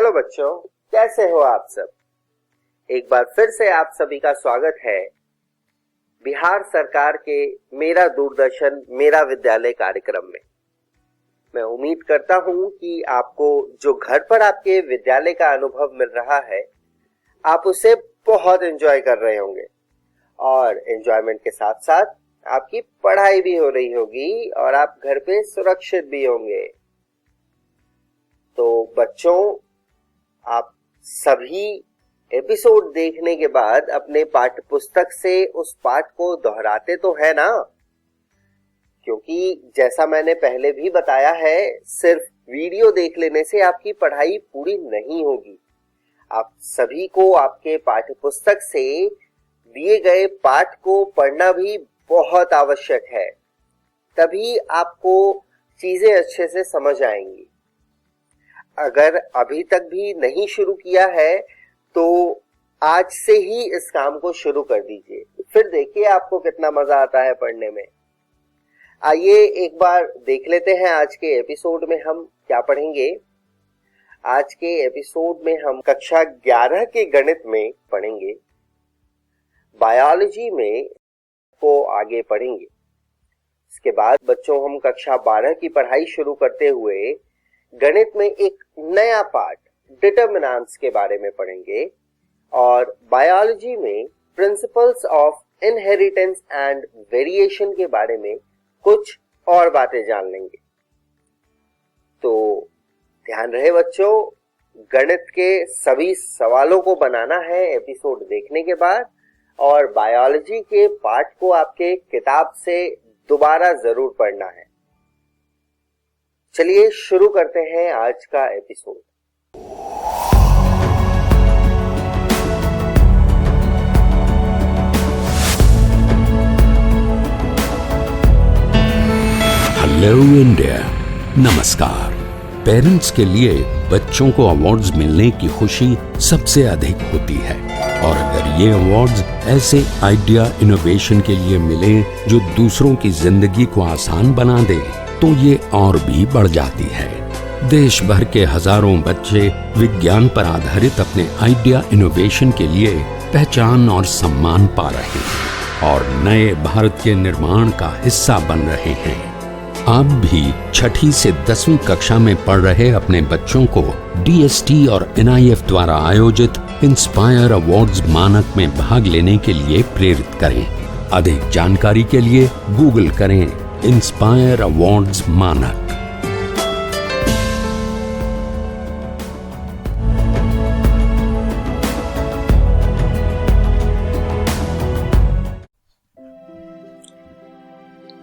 Hello बच्चों, कैसे हो आप सब। एक बार फिर से आप सभी का स्वागत है बिहार सरकार के मेरा दूरदर्शन मेरा विद्यालय कार्यक्रम में। मैं उम्मीद करता हूं कि आपको जो घर पर आपके विद्यालय का अनुभव मिल रहा है, आप उसे बहुत एंजॉय कर रहे होंगे और एंजॉयमेंट के साथ साथ आपकी पढ़ाई भी हो रही होगी और आप घर पे सुरक्षित भी होंगे। तो बच्चों, आप सभी एपिसोड देखने के बाद अपने पाठ्य पुस्तक से उस पाठ को दोहराते तो है ना? क्योंकि जैसा मैंने पहले भी बताया है, सिर्फ वीडियो देख लेने से आपकी पढ़ाई पूरी नहीं होगी। आप सभी को आपके पाठ्य पुस्तक से दिए गए पाठ को पढ़ना भी बहुत आवश्यक है, तभी आपको चीजें अच्छे से समझ आएंगी। अगर अभी तक भी नहीं शुरू किया है तो आज से ही इस काम को शुरू कर दीजिए, फिर देखिए आपको कितना मजा आता है पढ़ने में। आइए एक बार देख लेते हैं आज के एपिसोड में हम क्या पढ़ेंगे। आज के एपिसोड में हम कक्षा 11 के गणित में पढ़ेंगे, बायोलॉजी में को आगे पढ़ेंगे। इसके बाद बच्चों हम कक्षा 12 की पढ़ाई शुरू करते हुए गणित में एक नया पाठ डिटरमिनेंट्स के बारे में पढ़ेंगे और बायोलॉजी में principles of inheritance and variation के बारे में कुछ और बातें जान लेंगे। तो ध्यान रहे बच्चों, गणित के सभी सवालों को बनाना है एपिसोड देखने के बाद और बायोलॉजी के पाठ को आपके किताब से दोबारा जरूर पढ़ना है। चलिए शुरू करते हैं आज का एपिसोड। हेलो इंडिया, नमस्कार। पेरेंट्स के लिए बच्चों को अवार्ड्स मिलने की खुशी सबसे अधिक होती है और अगर ये अवार्ड्स ऐसे आइडिया इनोवेशन के लिए मिले जो दूसरों की जिंदगी को आसान बना दे तो ये और भी बढ़ जाती है। देश भर के हजारों बच्चे विज्ञान पर आधारित अपने आइडिया इनोवेशन के लिए पहचान और सम्मान पा रहे हैं और नए भारत के निर्माण का हिस्सा बन रहे हैं। आप भी 6ठी से 10वीं कक्षा में पढ़ रहे अपने बच्चों को DST और NIF द्वारा आयोजित इंस्पायर अवार्ड्स मानक में भाग लेने के लिए प्रेरित करें। अधिक जानकारी के लिए गूगल करें इंस्पायर अवार्ड्स मानक।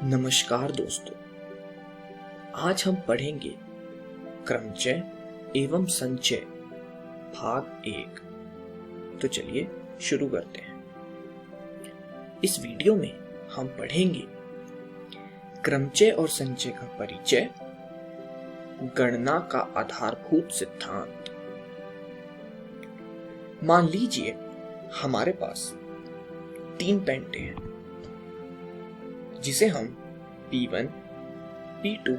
नमस्कार दोस्तों, आज हम पढ़ेंगे क्रमचय एवं संचय भाग 1। तो चलिए शुरू करते हैं। इस वीडियो में हम पढ़ेंगे क्रमचय और संचय का परिचय, गणना का आधारभूत सिद्धांत। मान लीजिए हमारे पास 3 पेंटे हैं जिसे हम P1, P2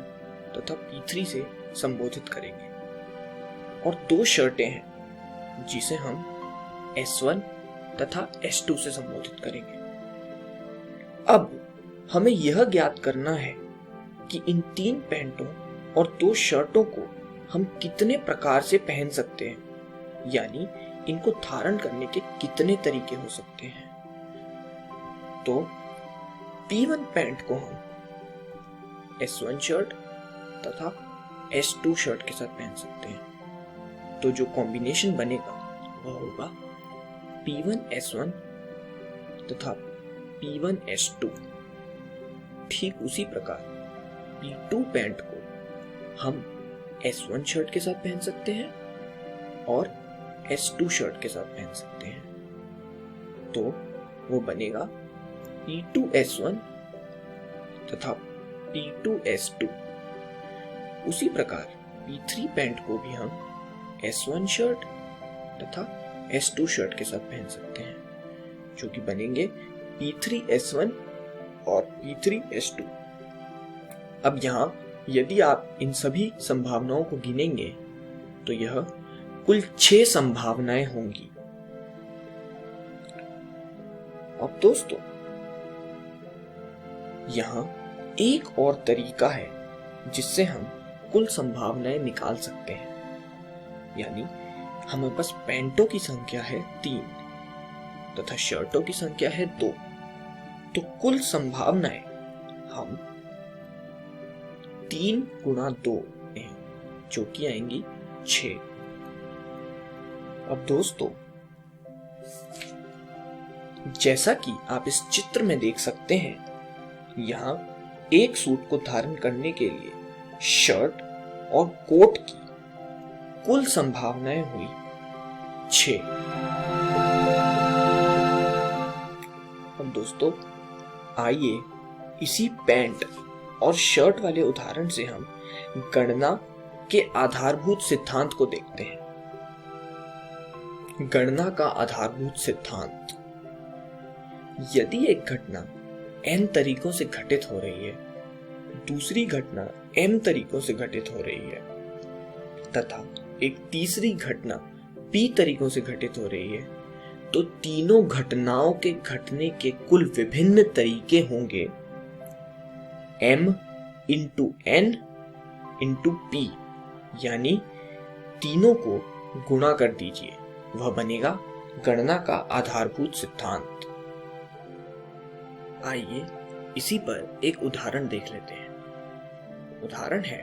तथा P3 से संबोधित करेंगे और 2 शर्टें हैं जिसे हम S1 तथा S2 से संबोधित करेंगे। अब हमें यह ज्ञात करना है कि इन 3 पैंटों और 2 शर्टों को हम कितने प्रकार से पहन सकते हैं, यानी इनको धारण करने के कितने तरीके हो सकते हैं। तो P1 पैंट को हम S1 शर्ट तथा S2 शर्ट के साथ पहन सकते हैं। तो जो कॉम्बिनेशन बनेगा वह होगा P1 S1 तथा P1 S2। ठीक उसी प्रकार P2 पैंट को हम S1 शर्ट के साथ पहन सकते हैं और S2 शर्ट के साथ पहन सकते हैं। तो वो बनेगा P2 S1 तथा P2 S2। उसी प्रकार P3 पैंट को भी हम S1 शर्ट तथा S2 शर्ट के साथ पहन सकते हैं, जो कि बनेंगे P3 S1 और P3 S2। अब यहाँ यदि आप इन सभी संभावनाओं को गिनेंगे तो यह कुल 6 संभावनाएं होंगी। अब दोस्तों, यहां एक और तरीका है जिससे हम कुल संभावनाएं निकाल सकते हैं। यानी हमें बस पैंटों की संख्या है 3 तथा शर्टों की संख्या है 2, तो कुल संभावनाएं हम 3 गुणा 2 हैं, जो कि आएंगी 6। अब दोस्तों, जैसा कि आप इस चित्र में देख सकते हैं, यहां एक सूट को धारण करने के लिए शर्ट और कोट की कुल संभावनाएं हुई 6। अब दोस्तों, आइए इसी पैंट और शर्ट वाले उदाहरण से हम गणना के आधारभूत सिद्धांत को देखते हैं। गणना का आधारभूत सिद्धांत: यदि एक घटना n तरीकों से घटित हो रही है, दूसरी घटना m तरीकों से घटित हो रही है तथा एक तीसरी घटना p तरीकों से घटित हो रही है, तो तीनों घटनाओं के घटने के कुल विभिन्न तरीके होंगे m into n into p, यानी तीनों को गुणा कर दीजिए, वह बनेगा गणना का आधारभूत सिद्धांत। आइए इसी पर एक उदाहरण देख लेते हैं। उदाहरण है,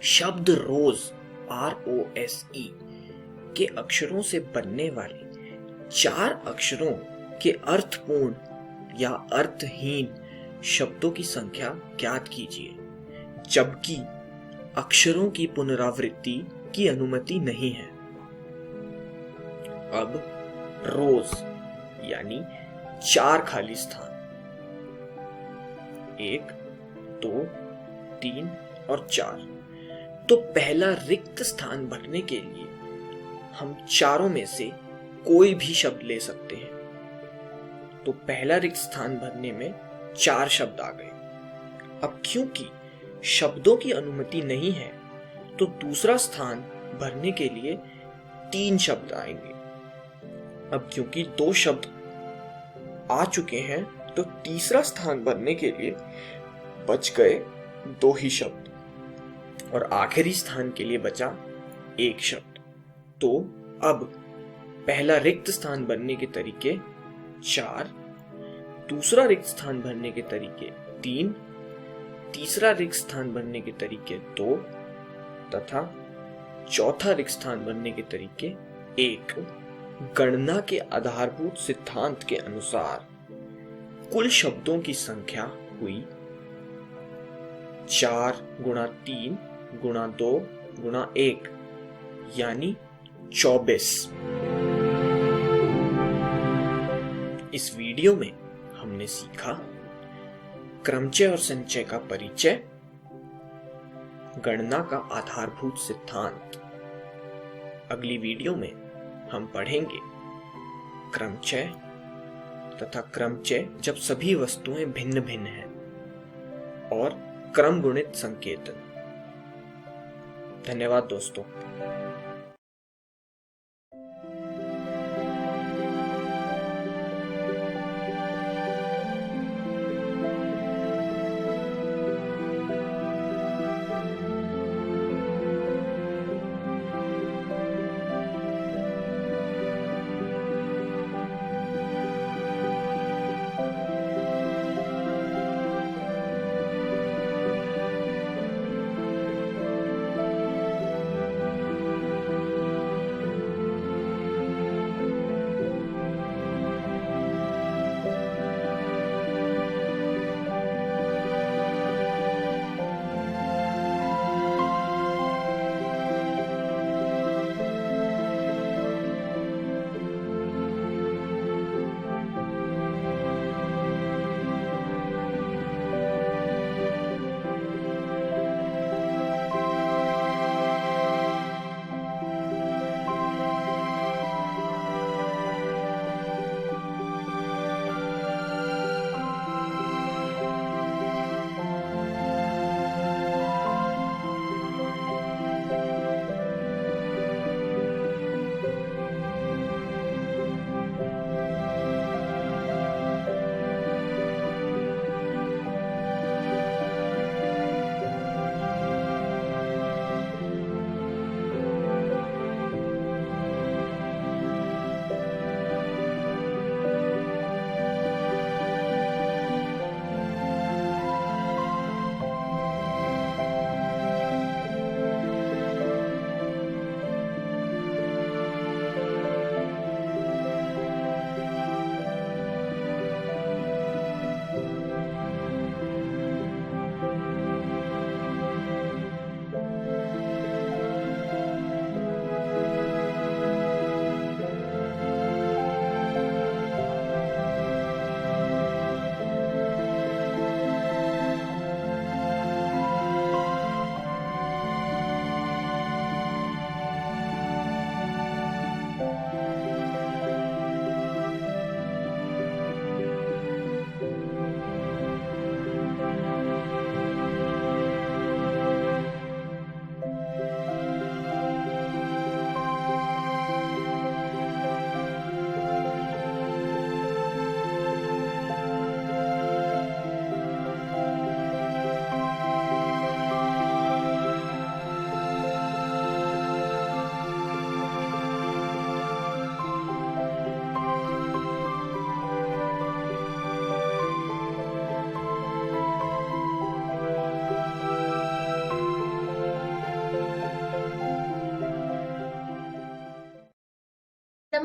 शब्द रोज ROSE के अक्षरों से बनने वाले 4 अक्षरों के अर्थपूर्ण या अर्थहीन शब्दों की संख्या ज्ञात कीजिए, जबकि अक्षरों की पुनरावृत्ति की अनुमति नहीं है। अब रोज यानी 4 खाली स्थान, 1, 2, 3 और 4, तो पहला रिक्त स्थान भरने के लिए हम चारों में से कोई भी शब्द ले सकते हैं। तो पहला रिक्त स्थान भरने में 4 शब्द आ गए। अब क्योंकि शब्दों की अनुमति नहीं है, तो दूसरा स्थान भरने के लिए 3 शब्द आएंगे। अब क्योंकि 2 शब्द आ चुके हैं, तो तीसरा स्थान भरने के लिए बच गए 2 ही शब्द और आखिरी स्थान के लिए बचा 1 शब्द। तो अब पहला रिक्त स्थान भरने के तरीके 4, दूसरा रिक्त स्थान भरने के तरीके 3, तीसरा रिक्त स्थान भरने के तरीके 2 तथा चौथा रिक्त स्थान भरने के तरीके 1। गणना के आधारभूत सिद्धांत के अनुसार कुल शब्दों की संख्या हुई 4 गुणा 3 गुणा 2 गुणा 1, यानी 24। इस वीडियो में हमने सीखा क्रमचय और संचय का परिचय, गणना का आधारभूत सिद्धांत। अगली वीडियो में हम पढ़ेंगे क्रमचय तथा क्रमचय जब सभी वस्तुएं भिन्न भिन्न हैं और क्रमगुणित संकेतन। धन्यवाद दोस्तों।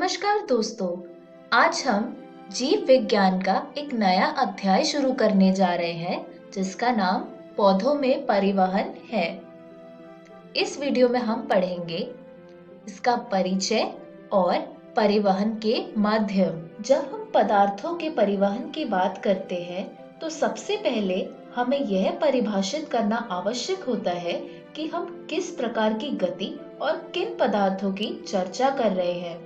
नमस्कार दोस्तों, आज हम जीव विज्ञान का एक नया अध्याय शुरू करने जा रहे हैं जिसका नाम पौधों में परिवहन है। इस वीडियो में हम पढ़ेंगे इसका परिचय और परिवहन के माध्यम। जब हम पदार्थों के परिवहन की बात करते हैं तो सबसे पहले हमें यह परिभाषित करना आवश्यक होता है कि हम किस प्रकार की गति और किन पदार्थों की चर्चा कर रहे हैं।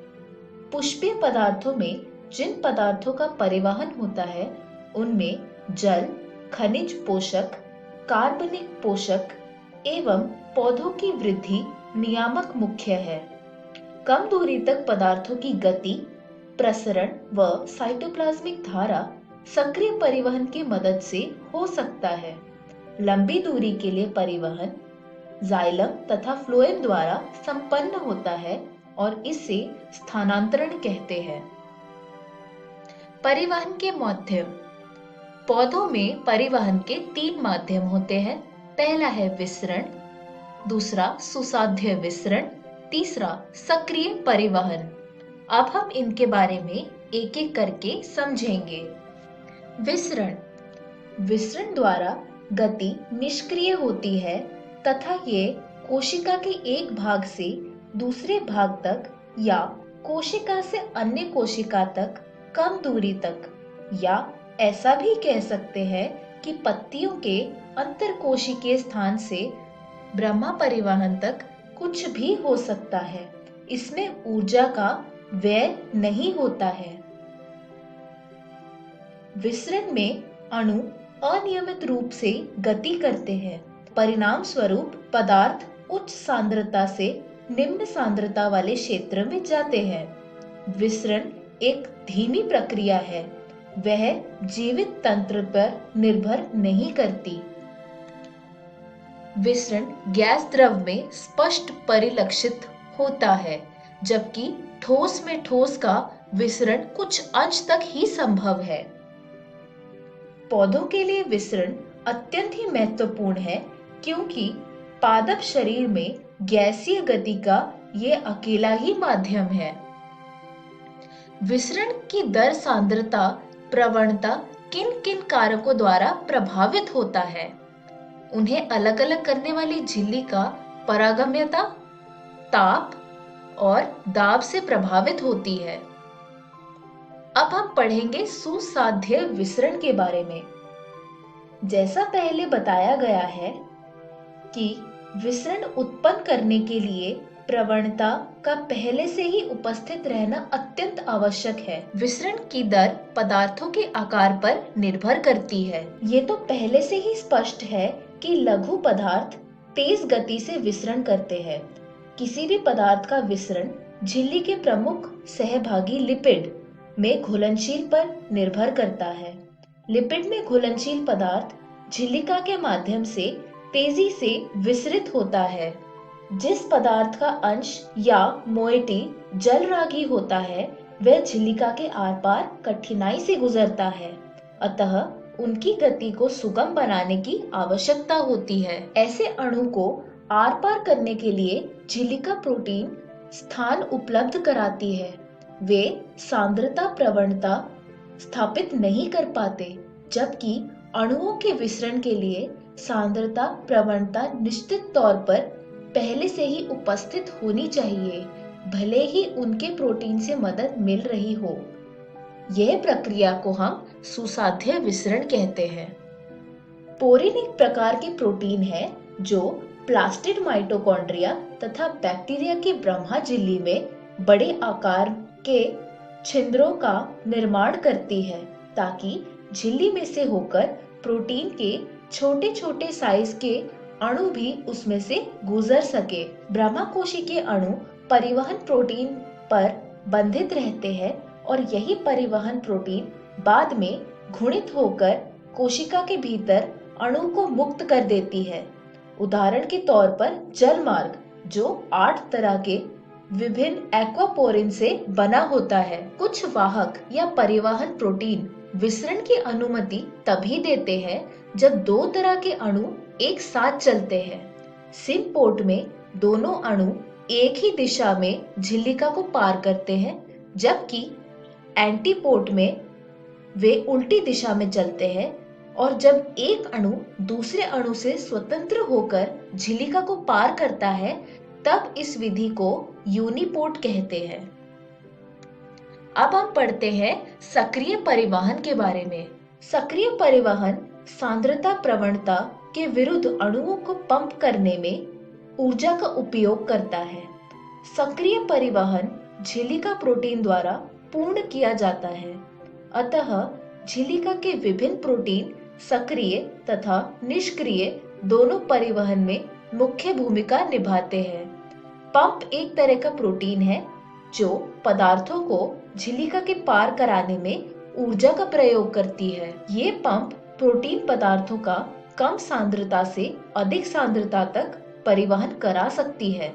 पुष्पीय पदार्थों में जिन पदार्थों का परिवहन होता है उनमें जल, खनिज पोषक, कार्बनिक पोषक एवं पौधों की वृद्धि नियामक मुख्य है। कम दूरी तक पदार्थों की गति, प्रसरण व साइटोप्लाज्मिक धारा सक्रिय परिवहन की मदद से हो सकता है। लंबी दूरी के लिए परिवहन जाइलम तथा फ्लोएम द्वारा संपन्न होता है और इसे स्थानांतरण कहते हैं। परिवहन के माध्यम। पौधों में परिवहन के 3 माध्यम होते हैं। पहला है विसरण, दूसरा सुसाध्य विसरण, तीसरा सक्रिय परिवहन। अब हम इनके बारे में एक एक करके समझेंगे। विसरण। विसरण द्वारा गति निष्क्रिय होती है तथा ये कोशिका के एक भाग से दूसरे भाग तक या कोशिका से अन्य कोशिका तक कम दूरी तक, या ऐसा भी कह सकते हैं कि पत्तियों के अंतरकोशिकीय स्थान से ब्रह्मा परिवहन तक कुछ भी हो सकता है। इसमें ऊर्जा का व्यय नहीं होता है। विसरण में अणु अनियमित रूप से गति करते हैं। परिणाम स्वरूप पदार्थ उच्च सांद्रता से निम्न सांद्रता वाले क्षेत्र में जाते हैं। विसरण एक धीमी प्रक्रिया है, वह जीवित तंत्र पर निर्भर नहीं करती। विसरण गैस द्रव में स्पष्ट परिलक्षित होता है, जबकि ठोस में ठोस का विसरण कुछ अंश तक ही संभव है। पौधों के लिए विसरण अत्यंत ही महत्वपूर्ण है क्योंकि पादप शरीर में गैसीय गति का ये अकेला ही माध्यम है। विसरण की दर, सांद्रता, प्रवणता किन किन कारकों द्वारा प्रभावित होता है? उन्हें अलग अलग करने वाली झिल्ली का पारगम्यता, ताप और दाब से प्रभावित होती है। अब हम पढ़ेंगे सुसाध्य विसरण के बारे में। जैसा पहले बताया गया है कि विसरण उत्पन्न करने के लिए प्रवणता का पहले से ही उपस्थित रहना अत्यंत आवश्यक है। विसरण की दर पदार्थों के आकार पर निर्भर करती है। ये तो पहले से ही स्पष्ट है कि लघु पदार्थ तेज गति से विसरण करते हैं। किसी भी पदार्थ का विसरण झिल्ली के प्रमुख सहभागी लिपिड में घुलनशील पर निर्भर करता है। लिपिड में घुलनशील पदार्थ झिल्लिका के माध्यम से तेजी से विसरित होता है। जिस पदार्थ का अंश या मोइटी जलरागी होता है वह झिल्लिका के आर पार कठिनाई से गुजरता है, अतः उनकी गति को सुगम बनाने की आवश्यकता होती है। ऐसे अणु को आर पार करने के लिए झिल्लिका प्रोटीन स्थान उपलब्ध कराती है। वे सांद्रता प्रवणता स्थापित नहीं कर पाते, जबकि अणुओं के विसरण के लिए सांद्रता प्रवणता निश्चित तौर पर पहले से ही उपस्थित होनी चाहिए, भले ही उनके प्रोटीन से मदद मिल रही हो। यह प्रक्रिया को हम सुसाध्य विसरण कहते हैं। पोरिन एक प्रकार के प्रोटीन है जो प्लास्टिड माइटोकॉन्ड्रिया तथा बैक्टीरिया की ब्रह्मा झिल्ली में बड़े आकार के छिद्रों का निर्माण करती है ताकि झिल्ली में से होकर प्रोटीन के छोटे छोटे साइज के अणु भी उसमें से गुजर सके। ब्रह्माकोशी के अणु परिवहन प्रोटीन पर बंधित रहते हैं और यही परिवहन प्रोटीन बाद में घुणित होकर कोशिका के भीतर अणु को मुक्त कर देती है। उदाहरण के तौर पर जल मार्ग जो 8 तरह के विभिन्न एक्वापोरिन से बना होता है। कुछ वाहक या परिवहन प्रोटीन विसरण की अनुमति तभी देते हैं जब 2 तरह के अणु एक साथ चलते हैं। सिम्पोर्ट में दोनों अणु एक ही दिशा में झिल्लिका को पार करते हैं, जबकि एंटीपोड में वे उल्टी दिशा में चलते हैं और जब एक अणु दूसरे अणु से स्वतंत्र होकर झिल्लिका को पार करता है तब इस विधि को यूनिपोड कहते हैं। अब हम पढ़ते हैं सक्रिय परिवहन के बारे में। सक्रिय परिवहन सांद्रता प्रवणता के विरुद्ध अणुओं को पंप करने में ऊर्जा का उपयोग करता है। सक्रिय परिवहन झिल्लिका प्रोटीन द्वारा पूर्ण किया जाता है। अतः झिल्लिका के विभिन्न प्रोटीन सक्रिय तथा निष्क्रिय दोनों परिवहन में मुख्य भूमिका निभाते हैं। पंप एक तरह का प्रोटीन है जो पदार्थों को झिल्लिका के पार कराने में ऊर्जा का प्रयोग करती है। ये पंप प्रोटीन पदार्थों का कम सांद्रता से अधिक सांद्रता तक परिवहन करा सकती है।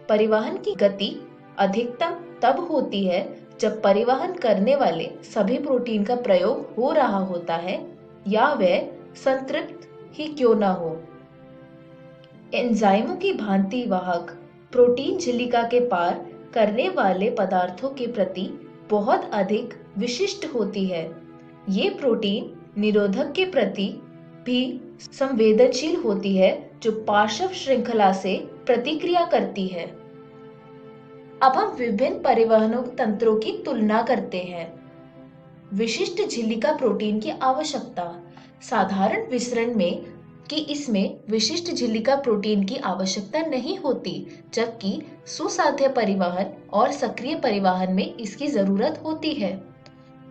परिवहन की गति अधिकतम तब होती है जब परिवहन करने वाले सभी प्रोटीन का प्रयोग हो रहा होता है या वह संतृप्त ही क्यों न हो। एंजाइमों की भांति वाहक प्रोटीन झिल्लिका के पार करने वाले पदार्थों के प्रति बहुत अधिक विशिष्ट होती है। ये प्रोटीन निरोधक के प्रति भी संवेदनशील होती है जो पार्श्व श्रृंखला से प्रतिक्रिया करती है। अब हम विभिन्न परिवहन तंत्रों की तुलना करते हैं। विशिष्ट झिल्लिका प्रोटीन की आवश्यकता। साधारण विसरण में कि इसमें विशिष्ट झिल्लिका प्रोटीन की आवश्यकता नहीं होती, जबकि सुसाध्य परिवहन और सक्रिय परिवहन में इसकी जरूरत होती है।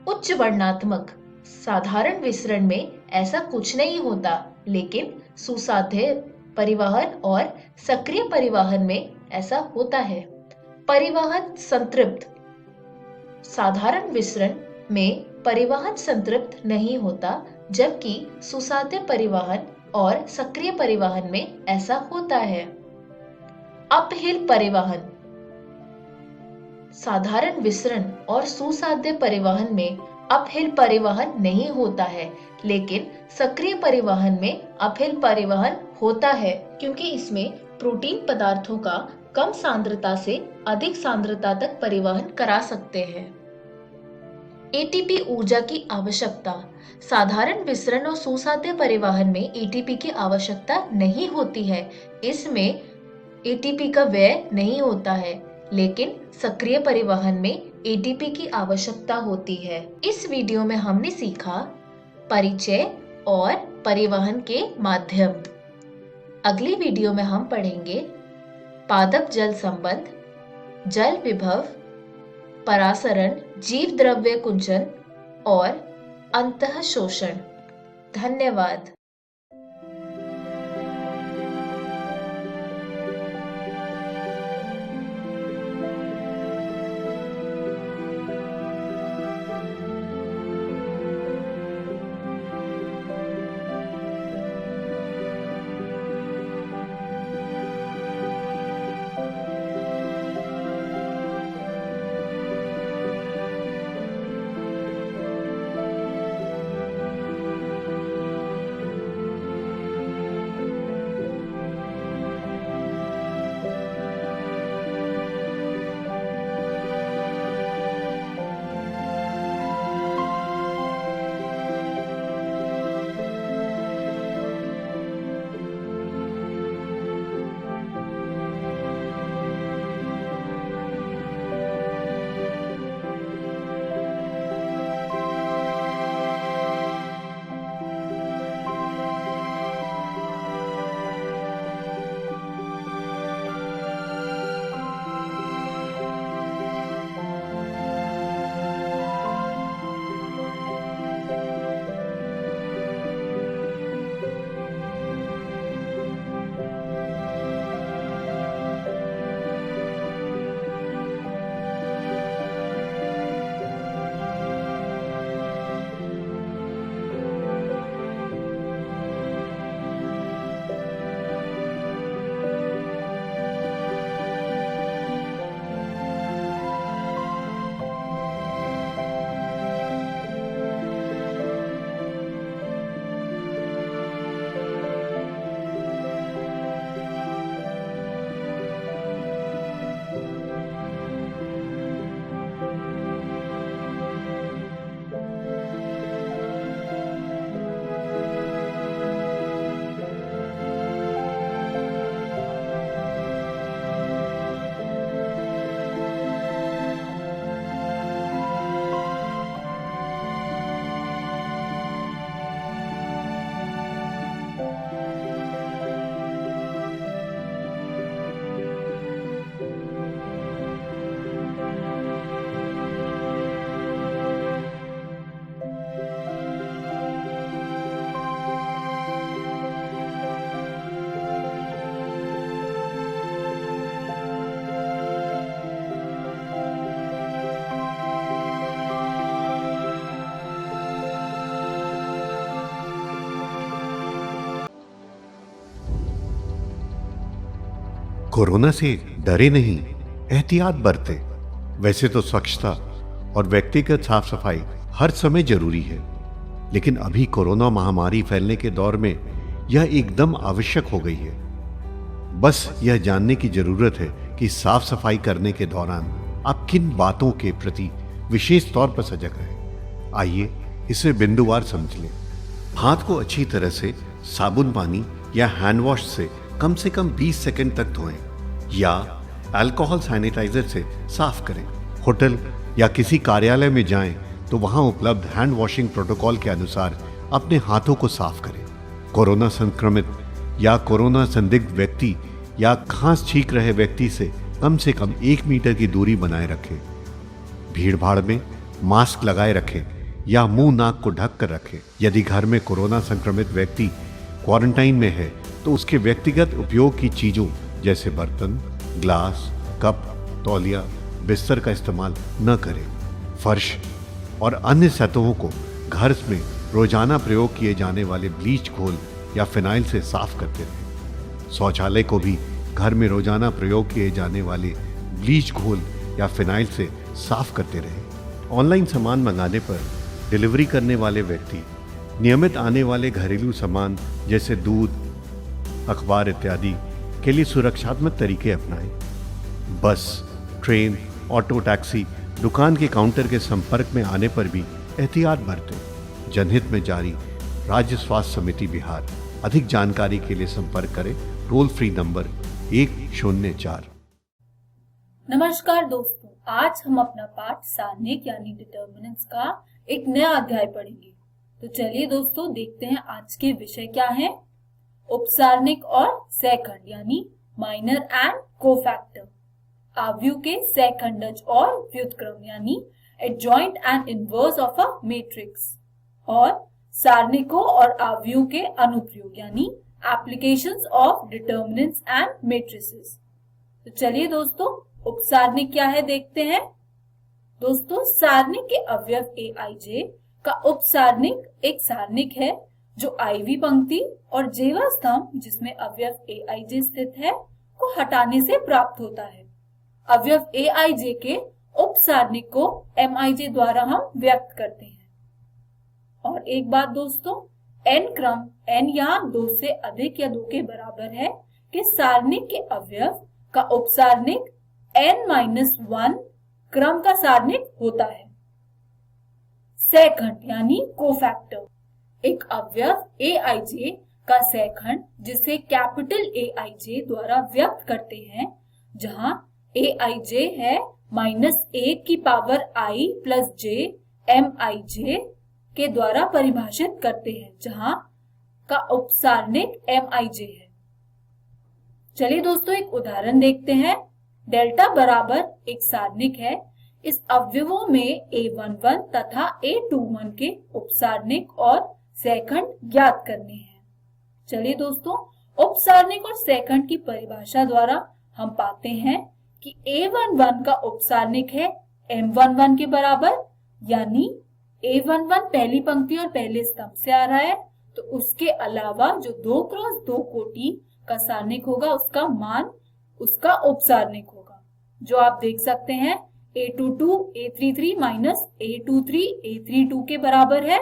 उच्च वर्णनात्मक। साधारण विसरण में ऐसा कुछ नहीं होता, लेकिन सुसाध्य परिवहन और सक्रिय परिवहन में ऐसा होता है। परिवहन संतृप्त। साधारण विसरण में परिवहन संतृप्त नहीं होता, जबकि सुसाध्य परिवहन और सक्रिय परिवहन में ऐसा होता है। अपहिल परिवहन। साधारण विसरण और सुसाध्य परिवहन में अपहिल परिवहन नहीं होता है, लेकिन सक्रिय परिवहन में अपहिल परिवहन होता है, क्योंकि इसमें प्रोटीन पदार्थों का कम सांद्रता से अधिक सांद्रता तक परिवहन करा सकते हैं। एटीपी ऊर्जा की आवश्यकता। साधारण विसरण और सुसाध्य परिवहन में एटीपी की आवश्यकता नहीं होती है। इसमें एटीपी का व्यय नहीं होता है, लेकिन सक्रिय परिवहन में एटीपी की आवश्यकता होती है। इस वीडियो में हमने सीखा परिचय और परिवहन के माध्यम। अगली वीडियो में हम पढ़ेंगे पादप जल संबंध, जल विभव, परासरण, जीव द्रव्य कुंचन और अंतःशोषण। धन्यवाद। कोरोना से डरे नहीं, एहतियात बरतें। वैसे तो स्वच्छता और व्यक्तिगत साफ सफाई हर समय जरूरी है, लेकिन अभी कोरोना महामारी फैलने के दौर में यह एकदम आवश्यक हो गई है। बस यह जानने की जरूरत है कि साफ सफाई करने के दौरान आप किन बातों के प्रति विशेष तौर पर सजग रहें। आइए इसे बिंदुवार समझ लें। हाथ को अच्छी तरह से साबुन पानी या हैंड वॉश से कम 20 सेकंड तक धोएं या अल्कोहल सैनिटाइजर से साफ करें। होटल या किसी कार्यालय में जाएं तो वहां उपलब्ध हैंड वॉशिंग प्रोटोकॉल के अनुसार अपने हाथों को साफ करें। कोरोना संक्रमित या कोरोना संदिग्ध व्यक्ति या खांस छींक रहे व्यक्ति से कम 1 मीटर की दूरी बनाए रखें। भीड़ भाड़ में मास्क लगाए रखें या मुंह नाक को ढक कर रखें। यदि घर में कोरोना संक्रमित व्यक्ति क्वारंटाइन में है तो उसके व्यक्तिगत उपयोग की चीजों जैसे बर्तन, ग्लास, कप, तौलिया, बिस्तर का इस्तेमाल न करें। फर्श और अन्य सतहों को घर में रोजाना प्रयोग किए जाने वाले ब्लीच घोल या फिनाइल से साफ करते रहें। शौचालय को भी घर में रोजाना प्रयोग किए जाने वाले ब्लीच घोल या फिनाइल से साफ करते रहें। ऑनलाइन सामान मंगाने पर डिलीवरी करने वाले व्यक्ति नियमित आने वाले घरेलू सामान जैसे दूध, अखबार इत्यादि के लिए सुरक्षात्मक तरीके अपनाएं। बस, ट्रेन, ऑटो, टैक्सी, दुकान के काउंटर के संपर्क में आने पर भी एहतियात बरतें। जनहित में जारी राज्य स्वास्थ्य समिति बिहार। अधिक जानकारी के लिए संपर्क करें टोल फ्री नंबर 104। नमस्कार दोस्तों, आज हम अपना पाठ सारणिक यानी डिटर्मिनेंट्स का एक नया अध्याय पढ़ेंगे। तो चलिए दोस्तों देखते हैं आज के विषय क्या है। उपसारणिक और सहखंड यानी माइनर एंड कोफैक्टर, आव्यूह के सहखंडज और व्युत्क्रम यानी adjoint and inverse of a matrix, और सारणिकों और आव्यूह के अनुप्रयोग यानी applications of determinants and matrices. तो चलिए दोस्तों उपसारणिक क्या है देखते हैं। दोस्तों सारणिक के अवयव aij का उपसारणिक एक सारणिक है जो आईवी पंक्ति और जेवा स्तंभ जिसमें अवयव aij स्थित है को हटाने से प्राप्त होता है। अवयव aij के उपसारणिक को mij द्वारा हम व्यक्त करते हैं। और एक बात दोस्तों, n क्रम n यहाँ 2 से अधिक या 2 के बराबर है कि सारणिक के अवयव का उपसारणिक n-1 क्रम का सारणिक होता है। सहखंड यानी कोफैक्टर, एक अवयव aij का सहखंड जिसे कैपिटल aij द्वारा व्यक्त करते हैं, जहां aij है -1 की power i plus j mij के द्वारा परिभाषित करते हैं, जहां का उपसारणिक mij है। चलिए दोस्तों एक उदाहरण देखते हैं। डेल्टा बराबर एक सारणिक है। इस अवयवों में a11 तथा a21 के उपसारणिक और सहखंड ज्ञात करने हैं। चलिए दोस्तों उपसारणिक और सहखंड की परिभाषा द्वारा हम पाते हैं कि a11 का उपसारणिक है m11 के बराबर, यानी a11 पहली पंक्ति और पहले स्तंभ से आ रहा है, तो उसके अलावा जो 2x2 कोटि का सारणिक होगा उसका मान उसका उपसारणिक होगा, जो आप देख सकते हैं a22 a33 minus a23 a32 के बराबर है।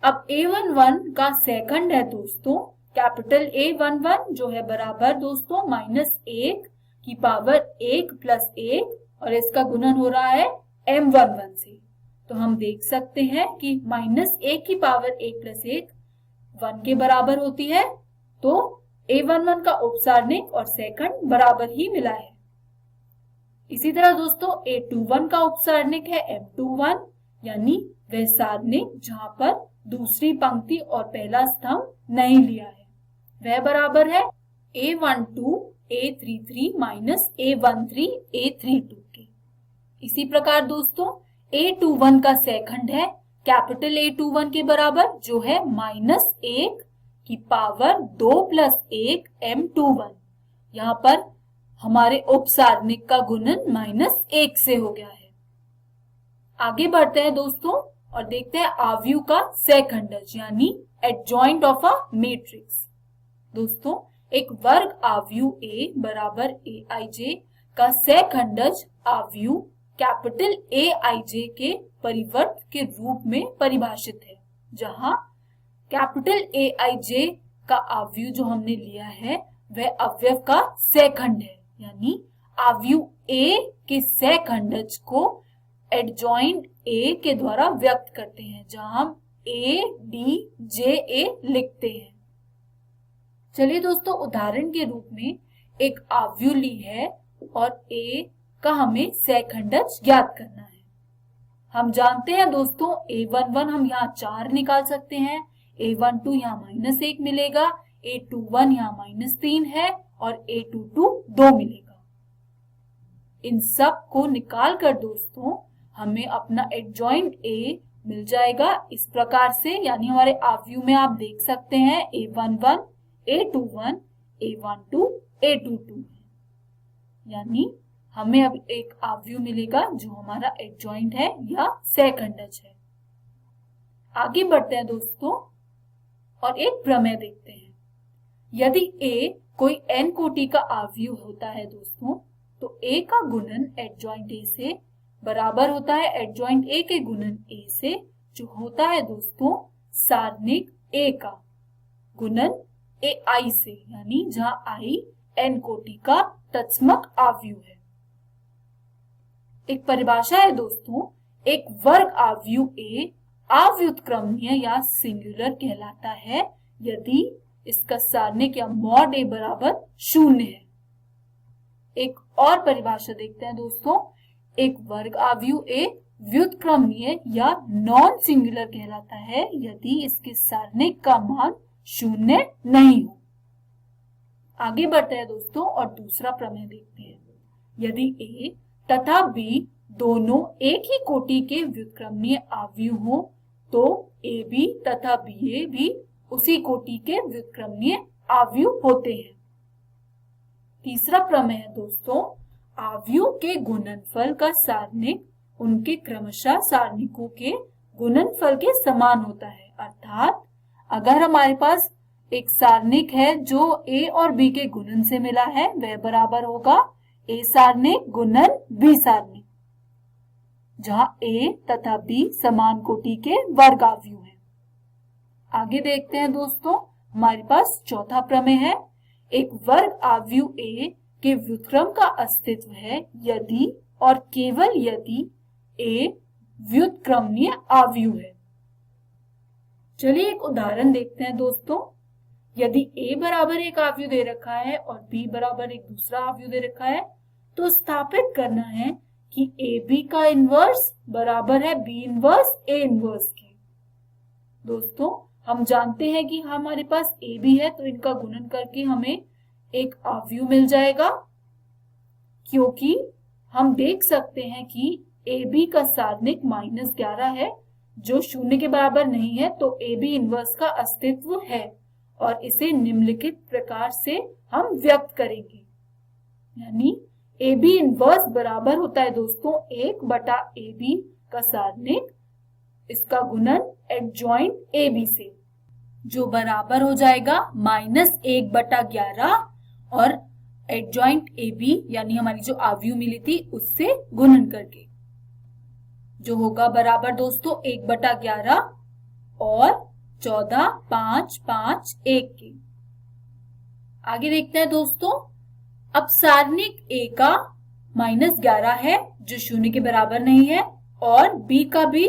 अब a11 का सहखंड है दोस्तों कैपिटल A11 जो है बराबर दोस्तों -1 की पावर 1 प्लस 1 और इसका गुणन हो रहा है m11 से। तो हम देख सकते हैं कि -1 की पावर 1 प्लस 1 1 के बराबर होती है, तो a11 का उपसारणिक और सहखंड बराबर ही मिला है। इसी तरह दोस्तों a21 का उपसारणिक है m21, यानी वह सारणिक जहां पर दूसरी पंक्ति और पहला स्तंभ नहीं लिया है, वह बराबर है a12 a33 minus a13 a32 के। इसी प्रकार दोस्तों a21 का सहखंड है कैपिटल A21 के बराबर जो है -1 की पावर 2 प्लस 1 m21। यहाँ पर हमारे उपसारणिक का गुणन -1 से हो गया है। आगे बढ़ते हैं दोस्तों और देखते हैं आव्यूह का सहखंडज यानी एडजॉइंट ऑफ अ मैट्रिक्स। दोस्तों एक वर्ग आव्यूह A बराबर AIJ का सहखंडज आव्यूह कैपिटल AIJ के परिवर्त के रूप में परिभाषित है, जहां कैपिटल AIJ का आव्यूह जो हमने लिया है वह अवयव का सहखंड है, यानी आव्यूह A के सहखंडज को एडजॉइंट A के द्वारा व्यक्त करते हैं, जहां हम ADJA लिखते हैं। चलिए दोस्तों, उदाहरण के रूप में एक आव्यूह ली है और A का हमें सहखंडज ज्ञात करना है। हम जानते हैं दोस्तों A11 हम यहाँ 4 निकाल सकते हैं, A12 यहाँ -1 मिलेगा, A21 यहाँ -3 है और A22 2 मिलेगा। इन सब को निकाल कर दोस्तों हमें अपना एडजॉइंट A मिल जाएगा इस प्रकार से, यानी हमारे आव्यूह में आप देख सकते हैं A11, A21, A12, A22, यानी हमें अब एक आव्यूह मिलेगा जो हमारा एडजॉइंट है या सहखंडज है। आगे बढ़ते हैं दोस्तों और एक प्रमेय देखते हैं। यदि A कोई n कोटि का आव्यूह होता है दोस्तों, तो A का गुणन एडजॉइंट A से बराबर होता है एडजॉइंट A के गुणन A से, जो होता है दोस्तों सारणिक A का गुणन AI से, यानी जहां I n कोटि का तत्समक आव्यूह है। एक परिभाषा है दोस्तों, एक वर्ग आव्यूह A अव्युत्क्रमणीय या सिंगुलर कहलाता है यदि इसका सारणिक या मॉड A बराबर 0 है। एक और परिभाषा देखते हैं दोस्तों, एक वर्ग आव्यूह A व्युत्क्रमणीय या नॉन सिंगुलर कहलाता है यदि इसके सारणिक का मान 0 नहीं हो। आगे बढ़ते हैं दोस्तों और दूसरा प्रमेय देखते हैं। यदि A तथा B दोनों एक ही कोटि के व्युत्क्रमणीय आव्यूह हो तो AB तथा BA भी उसी कोटि के व्युत्क्रमणीय आव्यूह होते हैं। तीसरा प्रमेय है दोस्तों, आव्यूह के गुणनफल का सारणिक उनके क्रमशः सारणिकों के गुणनफल के समान होता है। अर्थात अगर हमारे पास एक सारणिक है जो A और B के गुणन से मिला है, वह बराबर होगा A सारणिक गुणन B सारणिक, जहां A तथा B समान कोटि के वर्ग आव्यूह हैं। आगे देखते हैं दोस्तों, हमारे पास चौथा प्रमेय है। एक वर्ग आव्यूह A के व्युत्क्रम का अस्तित्व है यदि और केवल यदि A व्युत्क्रमणीय आव्यूह है। चलिए एक उदाहरण देखते हैं दोस्तों। यदि A बराबर एक आव्यूह दे रखा है और B बराबर एक दूसरा आव्यूह दे रखा है, तो स्थापित करना है कि AB का इनवर्स बराबर है B इनवर्स A इनवर्स के। दोस्तों हम जानते हैं कि हमारे पास AB है तो इनका गुणन करके हमें एक आव्यूह मिल जाएगा, क्योंकि हम देख सकते हैं कि AB का सारणिक -11 है जो 0 के बराबर नहीं है, तो AB इनवर्स का अस्तित्व है और इसे निम्नलिखित प्रकार से हम व्यक्त करेंगे, यानी AB इनवर्स बराबर होता है दोस्तों 1/AB का सारणिक, इसका गुणन एडजॉइंट AB से, जो बराबर हो जाएगा -1/11 और एडजॉइंट AB यानी हमारी जो आव्यूह मिली थी उससे गुणन करके, जो होगा बराबर दोस्तों 1/11 और 14, 5, 5, 1 के। आगे देखते हैं दोस्तों, अब सारणिक A का -11 है जो 0 के बराबर नहीं है और B का भी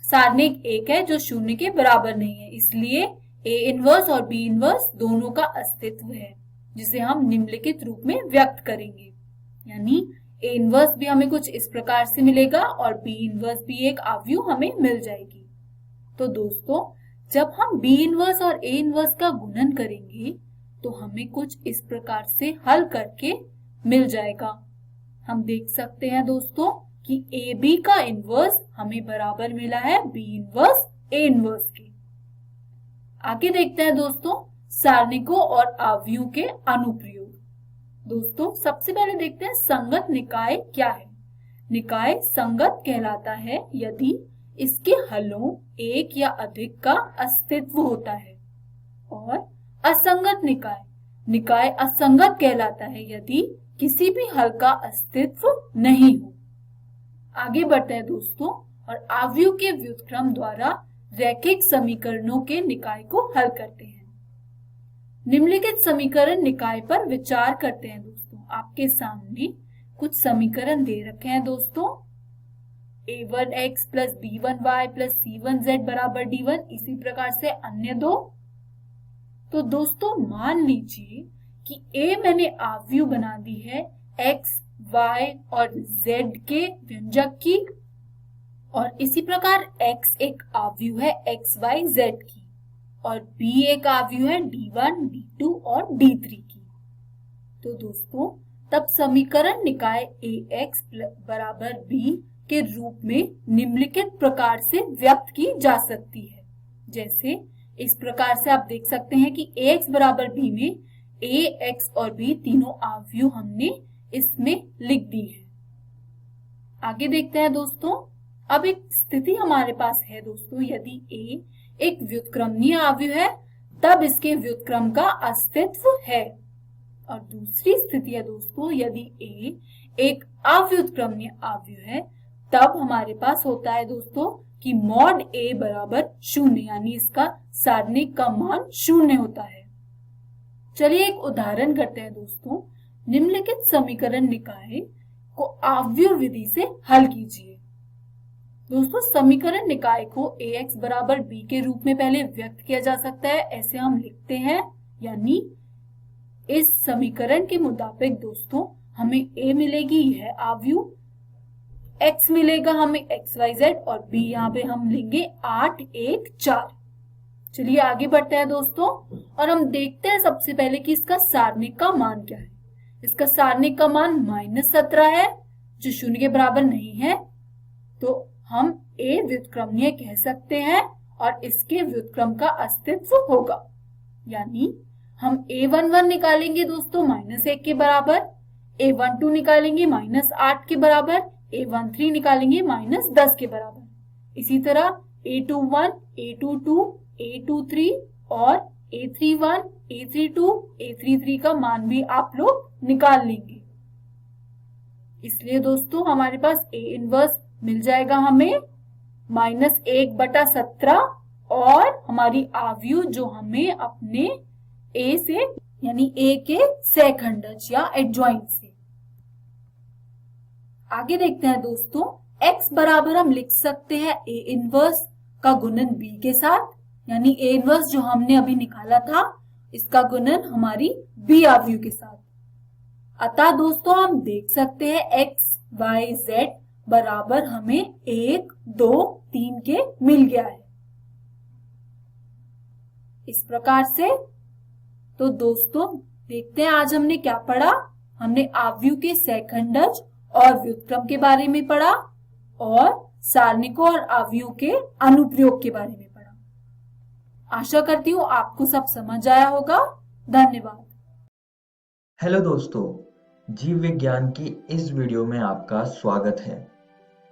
सारणिक 1 है जो 0 के बराबर नहीं है, इसलिए A इनवर्स और B इनवर्स दोनों का अस्तित्व है, जिसे हम निम्नलिखित रूप में व्यक्त करेंगे, यानी A इनवर्स भी हमें कुछ इस प्रकार से मिलेगा और B इनवर्स भी एक आव्यूह हमें मिल जाएगी। तो दोस्तों जब हम B इनवर्स और A इनवर्स का गुणन करेंगे तो हमें कुछ इस प्रकार से हल करके मिल जाएगा। हम देख सकते हैं दोस्तों कि AB का इनवर्स हमें बराबर मिला है B इनवर्स A इनवर्स के। आगे देखते हैं दोस्तों सारणिकों और आव्यूह के अनुप्रयोग। दोस्तों सबसे पहले देखते हैं संगत निकाय क्या है। निकाय संगत कहलाता है यदि इसके हलों एक या अधिक का अस्तित्व होता है, और असंगत निकाय निकाय असंगत कहलाता है यदि किसी भी हल का अस्तित्व नहीं हो। आगे बढ़ते हैं दोस्तों और आव्यूह के व्युत्क्रम द्वारा रैखिक समीकरणों के निकाय को हल करते हैं। निम्नलिखित समीकरण निकाय पर विचार करते हैं दोस्तों। आपके सामने कुछ समीकरण दे रखे हैं दोस्तों। a1x plus b1y plus c1z बराबर d1, इसी प्रकार से अन्य दो। तो दोस्तों मान लीजिए कि a मैंने आव्यूह बना दी है x, y और z के व्यंजक की, और इसी प्रकार x एक आव्यूह है x, y, z की, और b एक आव्यूह है d1, d2 और d3 की। तो दोस्तों तब समीकरण निकाय ax बराबर b के रूप में निम्नलिखित प्रकार से व्यक्त की जा सकती है। जैसे इस प्रकार से आप देख सकते हैं कि ax बराबर b में a, x और b तीनों आव्यूह हमने इसमें लिख दी है। आगे देखते हैं दोस्तों। अब एक स्थिति हमारे पास है दोस्तों, यदि a एक व्युत्क्रमणीय आव्यूह है तब इसके व्युत्क्रम का अस्तित्व है, और दूसरी स्थिति है दोस्तों, यदि a एक अव्युत्क्रमणीय आव्यूह है तब हमारे पास होता है दोस्तों कि मॉड a बराबर 0, यानी इसका सारणिक का मान 0 होता है। चलिए एक उदाहरण करते हैं दोस्तों। निम्नलिखित समीकरण निकाय को आव्यूह विधि से हल कीजिए। दोस्तों समीकरण निकाय को ax बराबर b के रूप में पहले व्यक्त किया जा सकता है, ऐसे हम लिखते हैं, यानी इस समीकरण के मुताबिक दोस्तों हमें a मिलेगी यह आव्यूह, x मिलेगा हमें x, y, z और b यहाँ पे हम लेंगे 8, 1, 4। चलिए आगे बढ़ते हैं दोस्तों और हम देखते हैं सबसे पहले कि इसका सारणिक का मान क्या है। इसका सारणिक का मान -17 है जो 0 के बराबर नहीं है, तो हम a व्युत्क्रमणीय कह सकते हैं और इसके व्युत्क्रम का अस्तित्व होगा। यानी हम a11 निकालेंगे दोस्तों -1 के बराबर, a12 निकालेंगे -8 के बराबर, a13 निकालेंगे -10 के बराबर। इसी तरह a21, a22, a23 और a31, a32, a33 का मान भी आप लोग निकाल लेंगे। इसलिए दोस्तों हमारे पास a इनवर्स मिल जाएगा हमें -1/17 और हमारी आव्यूह जो हमें अपने a से यानी a के सहखंडज या एडजॉइंट से। आगे देखते हैं दोस्तों, x बराबर हम लिख सकते हैं a इनवर्स का गुणन b के साथ, यानी a इनवर्स जो हमने अभी निकाला था इसका गुणन हमारी b आव्यूह के साथ। अतः दोस्तों हम देख सकते हैं x, y, z बराबर हमें 1, 2, 3 के मिल गया है। इस प्रकार से तो दोस्तों देखते हैं आज हमने क्या पढ़ा। हमने आव्यूह के सहखंडज और व्युत्क्रम के बारे में पढ़ा और सारणिकों और आव्यूह के अनुप्रयोग के बारे में पढ़ा। आशा करती हूँ आपको सब समझ आया होगा। धन्यवाद। हेलो दोस्तों, जीव विज्ञान की इस वीडियो में आपका स्वागत है।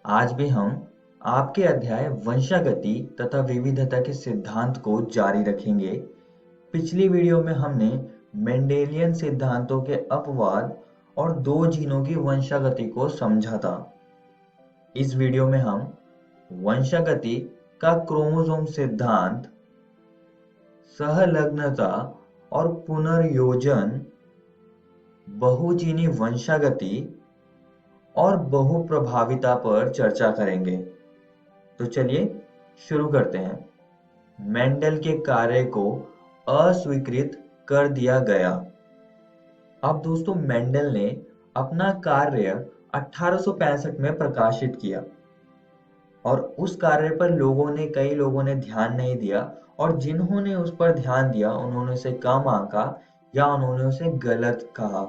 आज भी हम आपके अध्याय वंशागति तथा विविधता के सिद्धांत को जारी रखेंगे। पिछली वीडियो में हमने मेंडेलियन सिद्धांतों के अपवाद और 2 जीनों की वंशागति को समझा था। इस वीडियो में हम वंशागति का क्रोमोसोम सिद्धांत, सहलग्नता और पुनर्योजन, बहुजीनी वंशागति और बहुप्रभाविता पर चर्चा करेंगे। तो चलिए शुरू करते हैं। मेंडल के कार्य को अस्वीकृत कर दिया गया। अब दोस्तों मेंडल ने अपना कार्य 1865 में प्रकाशित किया और उस कार्य पर कई लोगों ने ध्यान नहीं दिया, और जिन्होंने उस पर ध्यान दिया उन्होंने उसे कम आंका या उन्होंने उसे गलत कहा।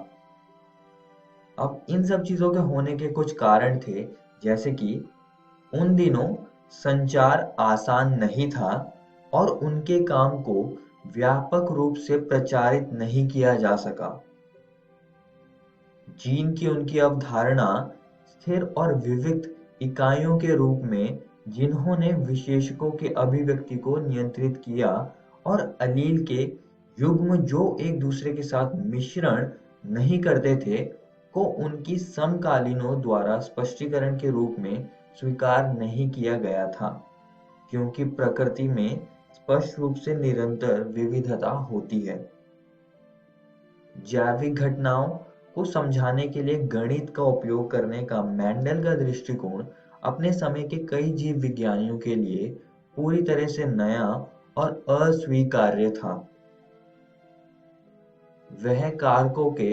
अब इन सब चीजों के होने के कुछ कारण थे, जैसे कि उन दिनों संचार आसान नहीं था और उनके काम को व्यापक रूप से प्रचारित नहीं किया जा सका। जीन की उनकी अवधारणा स्थिर और विविध इकाइयों के रूप में, जिन्होंने विशेषकों के अभिव्यक्ति को नियंत्रित किया और अलील के युग्म जो एक दूसरे के साथ मिश्रण नहीं करते थे को उनकी समकालीनों द्वारा स्पष्टीकरण के रूप में स्वीकार नहीं किया गया था, क्योंकि प्रकृति में स्पष्ट रूप से निरंतर विविधता होती है। जैविक घटनाओं को समझाने के लिए गणित का उपयोग करने का मेंडल का दृष्टिकोण अपने समय के कई जीव विज्ञानियों के लिए पूरी तरह से नया और अस्वीकार्य था। वह कारकों के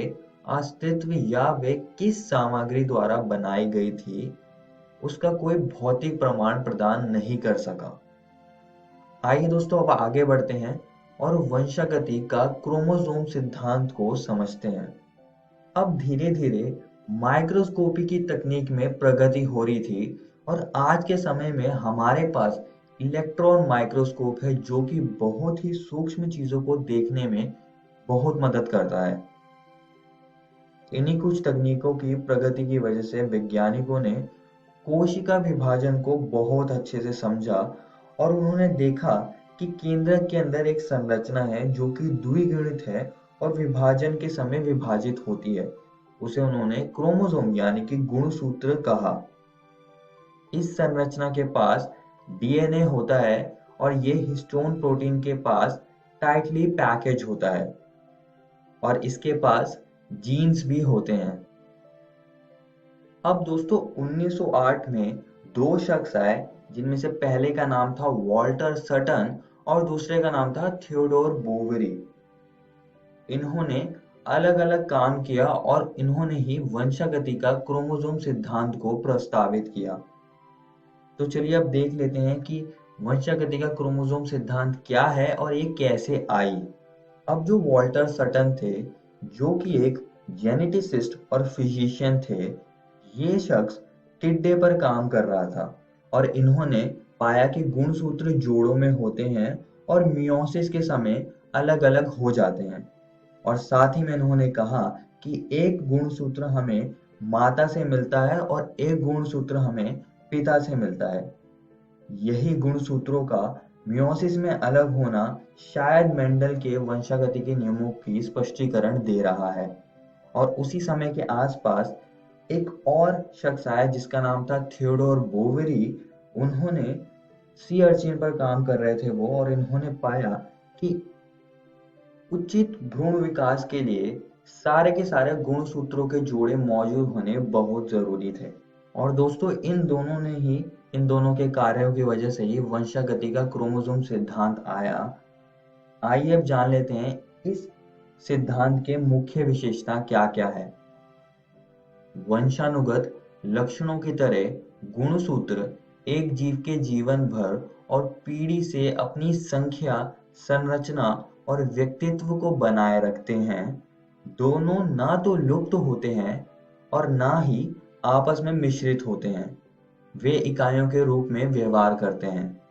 अस्तित्व या वे किस सामग्री द्वारा बनाई गई थी उसका कोई भौतिक प्रमाण प्रदान नहीं कर सका। आइए दोस्तों अब आगे बढ़ते हैं और वंशागति का क्रोमोसोम सिद्धांत को समझते हैं। अब धीरे धीरे माइक्रोस्कोपी की तकनीक में प्रगति हो रही थी और आज के समय में हमारे पास इलेक्ट्रॉन माइक्रोस्कोप है जो कि बहुत ही सूक्ष्म चीजों को देखने में बहुत मदद करता है। इन्हीं कुछ तकनीकों की प्रगति की वजह से वैज्ञानिकों ने कोशिका विभाजन को बहुत अच्छे से समझा और उन्होंने देखा कि केंद्रक के अंदर एक संरचना है जो कि द्विगुणित है और विभाजन के समय विभाजित होती है। उसे उन्होंने क्रोमोसोम यानी कि गुणसूत्र कहा। इस संरचना के पास डीएनए होता है और ये हिस्टोन प्रोटीन के पास टाइटली पैकेज होता है और इसके पास जीन्स भी होते हैं। अब दोस्तों 1908 में दो शख्स आए जिनमें से पहले का नाम था वॉल्टर सटन और दूसरे का नाम था थियोडोर बोवेरी। इन्होंने अलग अलग काम किया और इन्होंने ही वंशागति का क्रोमोसोम सिद्धांत को प्रस्तावित किया। तो चलिए अब देख लेते हैं कि वंशागति का क्रोमोसोम सिद्धांत क्या है और ये कैसे आई। अब जो वॉल्टर सटन थे जो कि एक जेनेटिसिस्ट और फिजिशियन थे, ये शख्स टिड्डे पर काम कर रहा था और इन्होंने पाया कि गुणसूत्र जोड़ों में होते हैं और मियोसिस के समय अलग अलग हो जाते हैं। और साथ ही में इन्होंने कहा कि एक गुणसूत्र हमें माता से मिलता है और एक गुणसूत्र हमें पिता से मिलता है। यही गुणसूत्रों का मियोसिस में अलग होना शायद मेंडल के वंशागति के नियमों की स्पष्टीकरण दे रहा है। और उसी समय के आसपास एक और शख्स आया जिसका नाम था थियोडोर बोवेरी। उन्होंने सी अर्चिन पर काम कर रहे थे वो, और इन्होंने पाया कि उचित भ्रूण विकास के लिए सारे के सारे गुणसूत्रों के जोड़े मौजूद होने बहुत जरूरी थे। और दोस्तों इन दोनों के कार्यों की वजह से ही वंशागति का क्रोमोसोम सिद्धांत आया। आइए अब जान लेते हैं इस सिद्धांत के मुख्य विशेषता क्या क्या है। वंशानुगत लक्षणों की तरह गुणसूत्र एक जीव के जीवन भर और पीढ़ी से अपनी संख्या, संरचना और व्यक्तित्व को बनाए रखते हैं। दोनों ना तो लुप्त होते हैं और ना ही आपस में मिश्रित होते हैं, वे इकाइयों के रूप में व्यवहार करते हैं।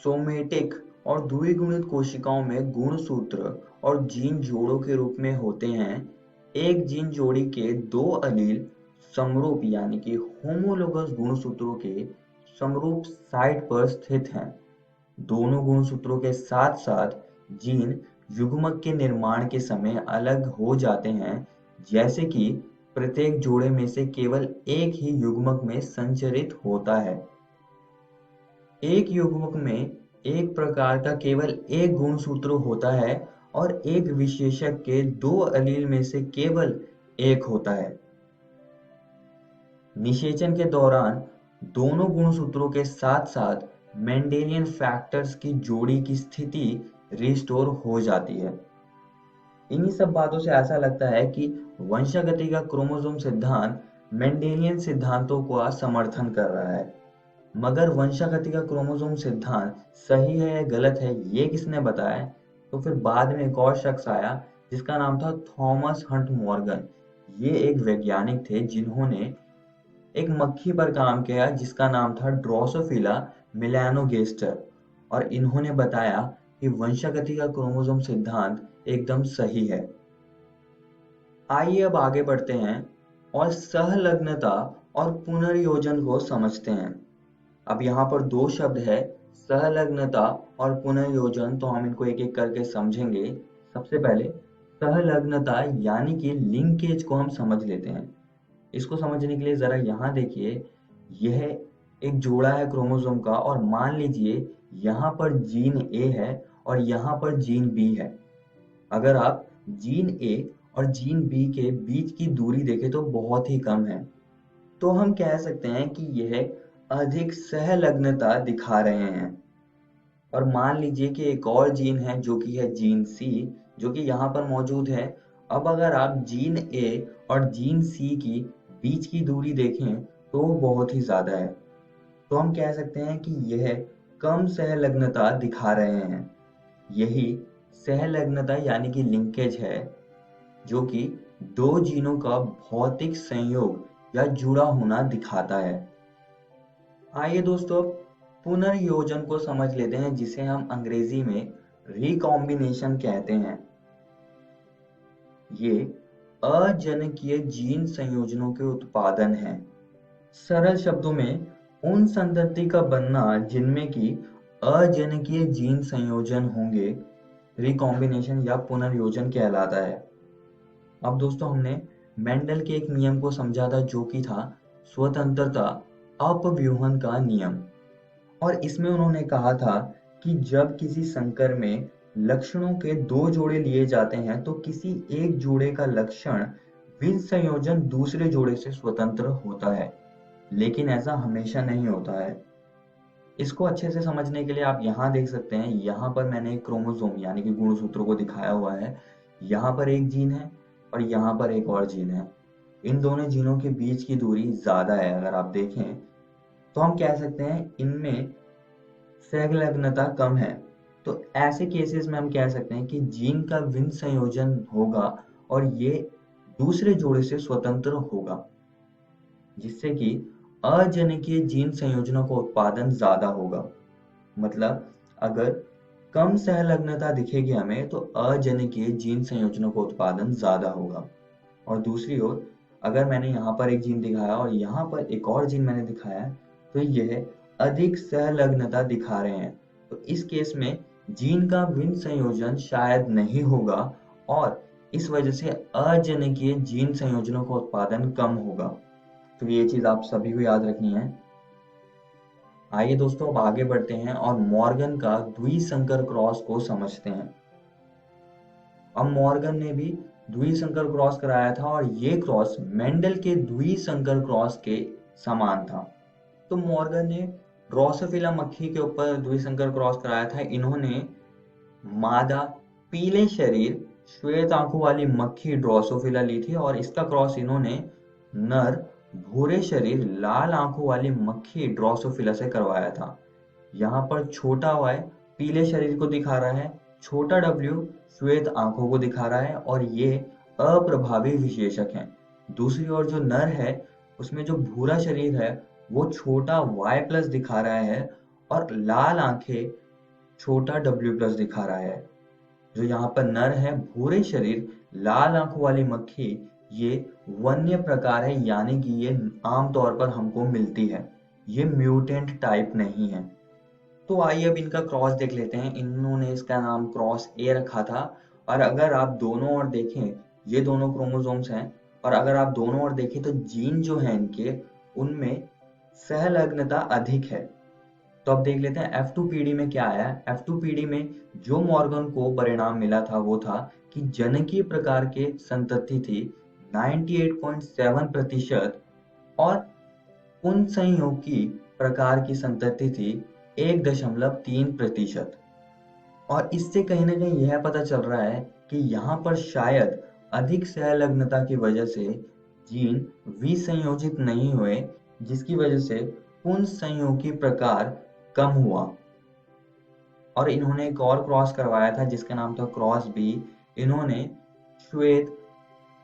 सोमेटिक और द्विगुणित कोशिकाओं में गुणसूत्र और जीन जोड़ों के रूप में होते हैं। एक जीन जोड़ी के दो अलील समरूप यानी कि होमोलोगस गुणसूत्रों के समरूप साइट पर स्थित हैं। दोनों गुणसूत्रों के साथ साथ जीन युग्मक के निर्माण के समय अलग हो जाते हैं, जैसे कि प्रत्येक जोड़े में से केवल एक ही युग्मक में संचरित होता है। एक युग्मक में एक प्रकार का केवल एक गुणसूत्र होता है और एक विशेषक के दो अलील में से केवल एक होता है। निषेचन के दौरान दोनों गुणसूत्रों के साथ साथ मेंडेलियन फैक्टर्स की जोड़ी की स्थिति रिस्टोर हो जाती है। इन्हीं सब बातों से ऐसा लगता है कि वंशागति का क्रोमोसोम सिद्धांत मेंडेलियन सिद्धांतों का समर्थन कर रहा है। मगर वंशागति का क्रोमोसोम सिद्धांत सही है या गलत है ये किसने बताया? तो फिर बाद में एक और शख्स आया जिसका नाम था थॉमस हंट मॉर्गन। ये एक वैज्ञानिक थे जिन्होंने एक मक्खी पर काम किया जिसका नाम था ड्रोसोफिला मेलानोगेस्टर, और इन्होंने बताया कि वंशागति का क्रोमोसोम सिद्धांत एकदम सही है। आइए अब आगे बढ़ते हैं और सहलग्नता और पुनर्योजन को समझते हैं। अब यहाँ पर दो शब्द है, सहलग्नता और पुनर्योजन, तो हम इनको एक एक करके समझेंगे। सबसे पहले सहलग्नता यानी कि लिंकेज को हम समझ लेते हैं। इसको समझने के लिए जरा यहाँ देखिए, यह एक जोड़ा है क्रोमोसोम का, और मान लीजिए यहाँ पर जीन ए है और यहाँ पर जीन बी है। अगर आप जीन ए और जीन बी के बीच की दूरी देखें तो बहुत ही कम है, तो हम कह सकते हैं कि यह अधिक सहलग्नता दिखा रहे हैं। और मान लीजिए कि एक और जीन है जो कि है जीन सी, जो कि यहाँ पर मौजूद है। अब अगर आप जीन ए और जीन सी की बीच की दूरी देखें तो वो बहुत ही ज्यादा है, तो हम कह सकते हैं कि यह कम सहलग्नता दिखा रहे हैं। यही सहलग्नता यानी कि लिंकेज है, जो कि दो जीनों का भौतिक संयोग या जुड़ा होना दिखाता है। आइए दोस्तों, पुनर्योजन को समझ लेते हैं, जिसे हम अंग्रेजी में रिकॉम्बिनेशन कहते हैं। ये अजनकीय जीन संयोजनों के उत्पादन है। सरल शब्दों में उन संतति का बनना जिनमें कि अजनकीय जीन संयोजन होंगे रिकॉम्बिनेशन या पुनर्योजन कहलाता है। अब दोस्तों, हमने मेंडल के एक नियम को समझा था, जो कि था स्वतंत्रता अपव्यूहन का नियम। और इसमें उन्होंने कहा था कि जब किसी संकर में लक्षणों के दो जोड़े लिए जाते हैं तो किसी एक जोड़े का लक्षण विसंयोजन दूसरे जोड़े से स्वतंत्र होता है, लेकिन ऐसा हमेशा नहीं होता है। इसको अच्छे से समझने के लिए आप यहाँ देख सकते हैं, यहाँ पर मैंने एक क्रोमोसोम यानी कि गुणसूत्र को दिखाया हुआ है। यहाँ पर एक जीन है और यहाँ पर एक और जीन है। इन दोनों जीनों के बीच की दूरी ज्यादा है। अगर आप देखें तो हम कह सकते हैं इनमें सहलग्नता कम है। तो ऐसे केसेस में हम कह सकते हैं कि जीन का विसंयोजन होगा और ये दूसरे जोड़े से स्वतंत्र होगा, जिससे कि अजनकीय जीन संयोजनों का उत्पादन ज्यादा होगा। मतलब अगर कम सहलग्नता दिखेगी हमें तो अजनकीय जीन संयोजनों का उत्पादन ज्यादा होगा। और दूसरी ओर अगर मैंने यहाँ पर एक जीन दिखाया और यहाँ पर एक और जीन मैंने दिखाया तो यह अधिक सहलग्नता दिखा रहे हैं। तो इस केस में जीन का विसंयोजन शायद नहीं होगा और इस वजह से अजनकीय जीन संयोजनों का उत्पादन कम होगा। तो ये चीज आप सभी को याद रखनी है। आइए दोस्तों, अब आगे बढ़ते हैं और मॉर्गन का द्विसंकर क्रॉस को समझते हैं। अब मॉर्गन ने भी द्विसंकर क्रॉस कराया था और ये क्रॉस मेंडल के द्विसंकर क्रॉस के समान था। तो मॉर्गन ने ड्रोसोफिला मक्खी के ऊपर द्विसंकर क्रॉस कराया था। इन्होंने मादा पीले शरीर श्वेत आंखों वाली मक्खी ड्रोसोफिला ली थी और इसका क्रॉस इन्होंने नर भूरे शरीर लाल आंखों वाली मक्खी ड्रोसोफिला से करवाया था। यहाँ पर छोटा y पीले शरीर को दिखा रहा है, छोटा w श्वेत आंखों को दिखा रहा है और ये अप्रभावी विशेषक हैं। दूसरी ओर जो नर है उसमें जो भूरा शरीर है वो छोटा y+ दिखा रहा है और लाल आंखें छोटा w+ दिखा रहा है। जो यहाँ पर नर है भूरे शरीर लाल आंखों वाली मक्खी, ये वन्य प्रकार है, यानी कि ये आमतौर पर हमको मिलती है, ये म्यूटेंट टाइप नहीं है। तो आइए अब इनका क्रॉस देख लेते हैं। इन्होंने इसका नाम क्रॉस ए रखा था और अगर आप दोनों ओर देखें, ये दोनों क्रोमोसोम्स हैं और अगर आप दोनों ओर देखें तो जीन जो है इनके उनमें सहलग्नता अधिक है। तो अब देख लेते हैं F2PD में क्या आया। F2PD में जो मॉर्गन को परिणाम मिला था वो था कि जनकीय प्रकार के संतति थी 98.7% और पुंसंयोगी प्रकार की संतति थी 1.3%। और इससे कहीं ना कहीं यह पता चल रहा है कि यहाँ पर शायद अधिक सहलग्नता की वजह से जीन विसंयोजित नहीं हुए, जिसकी वजह से पुंसंयोगी प्रकार कम हुआ। और इन्होंने एक और क्रॉस करवाया था जिसका नाम था क्रॉस बी। इन्होंने श्वेत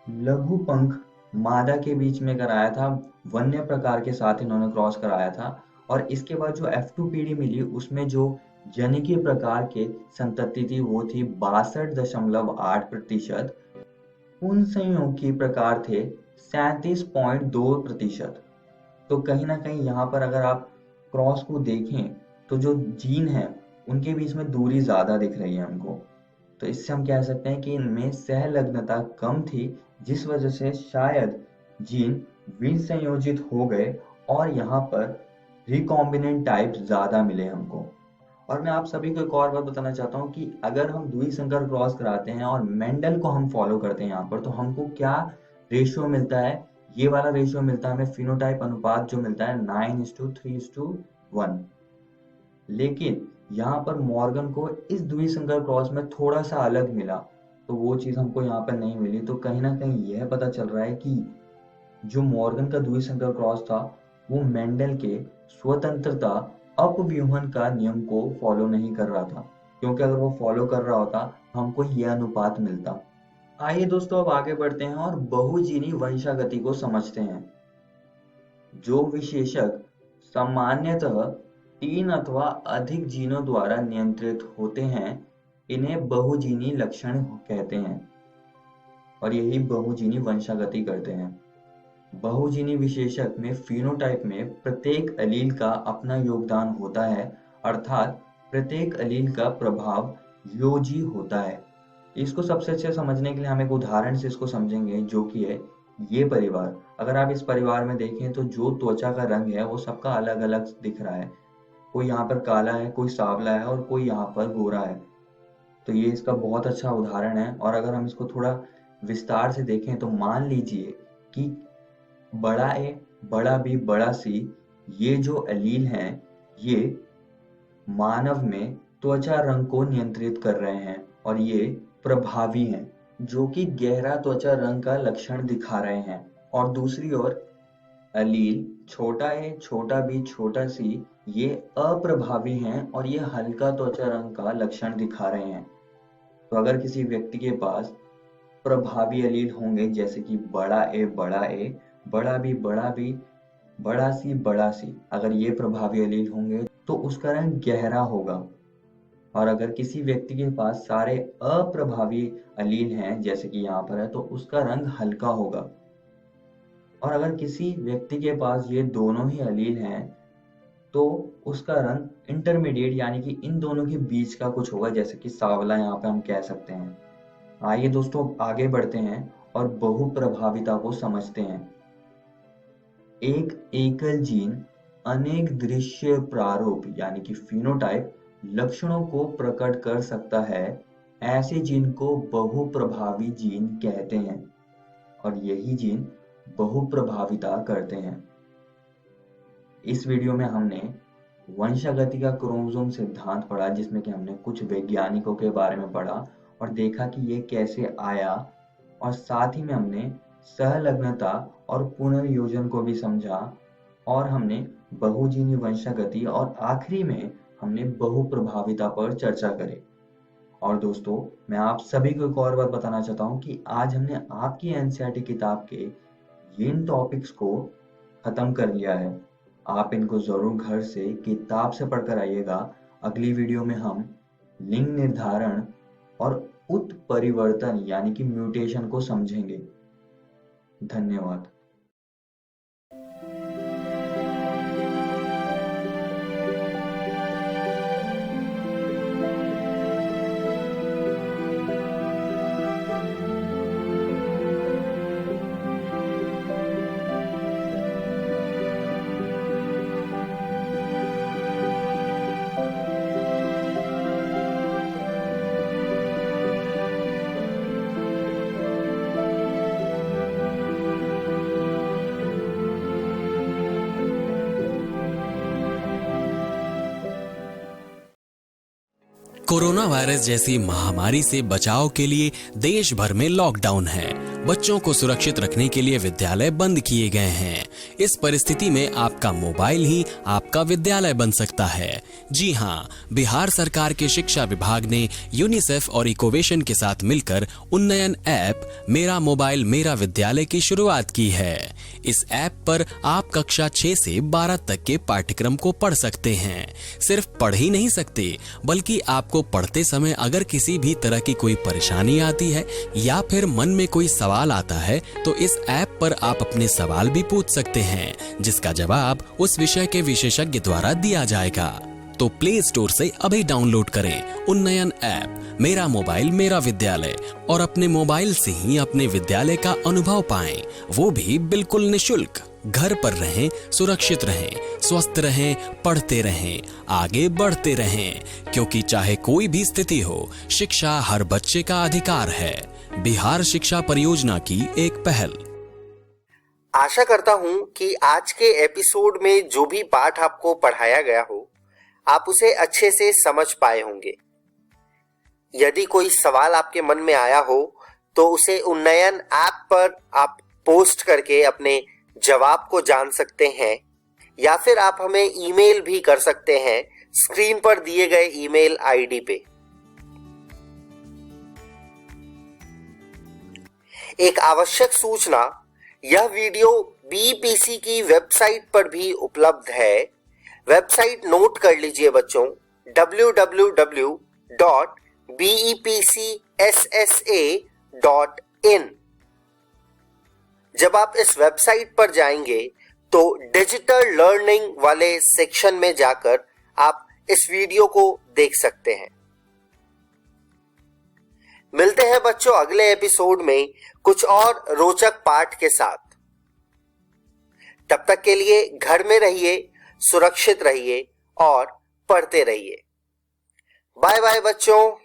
लघुपंख मादा के बीच में कराया था, वन्य प्रकार के साथ इन्होंने क्रॉस कराया था। और इसके बाद जो F2PD मिली उसमें जो जनिकीय प्रकार के संतति थी वो थी 62.8%, पुंसंयोगी प्रकार थे 37.2%। तो कहीं ना कहीं यहाँ पर अगर आप क्रॉस को देखें तो जो जीन है उनके बीच में दूरी ज्यादा दिख रही है हमको। तो इससे हम कह सकते हैं कि इनमें सहलग्नता कम थी, जिस वजह से शायद जीन विसंयोजित हो गए और यहाँ पर रिकॉम्बिनेंट टाइप ज्यादा मिले हमको। और मैं आप सभी को एक और बात बताना चाहता हूँ कि अगर हम द्विसंकर क्रॉस कराते हैं और मेंडल को हम फॉलो करते हैं यहाँ पर, तो हमको क्या रेशियो मिलता है? ये वाला रेशियो मिलता है हमें, फिनोटाइप अनुपात जो मिलता है 9:3:1। लेकिन यहाँ पर मॉर्गन को इस द्विसंकर क्रॉस में थोड़ा सा अलग मिला, तो वो चीज हमको यहाँ पर नहीं मिली। तो कहीं ना कहीं यह पता चल रहा है कि जो मॉर्गन का द्विसंकर क्रॉस था वो मेंडल के स्वतंत्रता अपव्यूहन का नियम को फॉलो नहीं कर रहा था, क्योंकि अगर वो फॉलो कर रहा होता हमको यह अनुपात मिलता। आइए दोस्तों अब आगे बढ़ते हैं और बहुजीनी वंशागति को समझते हैं। जो विशेषक सामान्यतः 3 अथवा अधिक जीनों द्वारा नियंत्रित होते हैं, इन्हें बहुजीनी लक्षण कहते हैं और यही बहुजीनी वंशागति करते हैं। बहुजीनी विशेषक में फिनोटाइप में प्रत्येक एलील का अपना योगदान होता है, अर्थात प्रत्येक एलील का प्रभाव योजी होता है। इसको सबसे अच्छे समझने के लिए हम एक उदाहरण से इसको समझेंगे, जो कि है ये परिवार। अगर आप इस परिवार में देखें तो जो त्वचा का रंग है वो सबका अलग अलग दिख रहा है। कोई यहाँ पर काला है, कोई सांवला है और कोई यहाँ पर गोरा है। तो ये इसका बहुत अच्छा उदाहरण है। और अगर हम इसको थोड़ा विस्तार से देखें तो मान लीजिए कि बड़ा ए, बड़ा बी, बड़ा सी, ये जो एलील हैं ये मानव में त्वचा रंग को नियंत्रित कर रहे हैं और ये प्रभावी हैं, जो कि गहरा त्वचा रंग का लक्षण दिखा रहे हैं। और दूसरी ओर एलील छोटा ए, छोटा बी, छोटा सी, ये अप्रभावी हैं और ये हल्का त्वचा रंग का लक्षण दिखा रहे हैं। तो अगर किसी व्यक्ति के पास प्रभावी एलील होंगे, जैसे कि बड़ा ए, बड़ा ए, बड़ा बी, बड़ा सी, अगर ये प्रभावी एलील होंगे तो उसका रंग गहरा होगा। और अगर किसी व्यक्ति के पास सारे अप्रभावी एलील हैं, जैसे कि यहाँ पर है, तो उसका रंग हल्का होगा। और अगर किसी व्यक्ति के पास ये दोनों ही एलील हैं तो उसका रंग इंटरमीडिएट यानी कि इन दोनों के बीच का कुछ होगा, जैसे कि सांवला यहाँ पे हम कह सकते हैं। आइए दोस्तों आगे बढ़ते हैं और बहुप्रभाविता को समझते हैं। एक एकल जीन अनेक दृश्य प्रारूप यानी कि फिनोटाइप लक्षणों को प्रकट कर सकता है। ऐसे जीन को बहुप्रभावी जीन कहते हैं और यही जीन बहुप्रभाविता करते हैं। इस वीडियो में हमने वंशागति का क्रोमोसोम सिद्धांत पढ़ा, जिसमें कि हमने कुछ वैज्ञानिकों के बारे में पढ़ा और देखा कि ये कैसे आया, और साथ ही में हमने सहलग्नता और पुनर्योजन को भी समझा, और हमने बहुजीनी वंशागति, और आखिरी में हमने बहुप्रभाविता पर चर्चा करी। और दोस्तों मैं आप सभी को एक और बात बताना चाहता हूँ कि आज हमने आपकी एनसीईआरटी किताब के इन टॉपिक्स को खत्म कर लिया है। आप इनको जरूर घर से किताब से पढ़कर आइएगा। अगली वीडियो में हम लिंग निर्धारण और उत्परिवर्तन यानी कि म्यूटेशन को समझेंगे। धन्यवाद। कोरोना वायरस जैसी महामारी से बचाव के लिए देश भर में लॉकडाउन है। बच्चों को सुरक्षित रखने के लिए विद्यालय बंद किए गए हैं। इस परिस्थिति में आपका मोबाइल ही आपका विद्यालय बन सकता है। जी हाँ, बिहार सरकार के शिक्षा विभाग ने यूनिसेफ और इकोवेशन के साथ मिलकर उन्नयन ऐप मेरा मोबाइल मेरा विद्यालय की शुरुआत की है। इस ऐप पर आप कक्षा 6 से 12 तक के पाठ्यक्रम को पढ़ सकते हैं। सिर्फ पढ़ ही नहीं सकते, बल्कि आपको पढ़ते समय अगर किसी भी तरह की कोई परेशानी आती है या फिर मन में कोई सवाल आता है तो इस ऐप पर आप अपने सवाल भी पूछ सकते हैं, जिसका जवाब उस विषय के विशेषज्ञ द्वारा दिया जाएगा। तो प्ले स्टोर से अभी डाउनलोड करें उन्नयन ऐप मेरा मोबाइल मेरा विद्यालय और अपने मोबाइल से ही अपने विद्यालय का अनुभव पाएं, वो भी बिल्कुल निशुल्क। घर पर रहें, सुरक्षित रहें, स्वस्थ रहें, पढ़ते रहें, आगे बढ़ते रहें, क्योंकि चाहे कोई भी स्थिति हो, शिक्षा हर बच्चे का अधिकार है। बिहार शिक्षा परियोजना की एक पहल। आशा करता हूं कि आज के एपिसोड में जो भी पाठ आपको पढ़ाया गया हो, आप उसे अच्छे से समझ पाए होंगे। यदि कोई सवाल आपके मन में आया हो तो उसे उन्नयन ऐप पर आप पोस्ट करके अपने जवाब को जान सकते हैं, या फिर आप हमें ईमेल भी कर सकते हैं स्क्रीन पर दिए गए ईमेल आईडी पे। एक आवश्यक सूचना, यह वीडियो बीपीसी की वेबसाइट पर भी उपलब्ध है। वेबसाइट नोट कर लीजिए बच्चों, www.bepcssa.in। जब आप इस वेबसाइट पर जाएंगे तो डिजिटल लर्निंग वाले सेक्शन में जाकर आप इस वीडियो को देख सकते हैं। मिलते हैं बच्चों अगले एपिसोड में कुछ और रोचक पाठ के साथ। तब तक के लिए घर में रहिए, सुरक्षित रहिए और पढ़ते रहिए। बाय बाय बच्चों।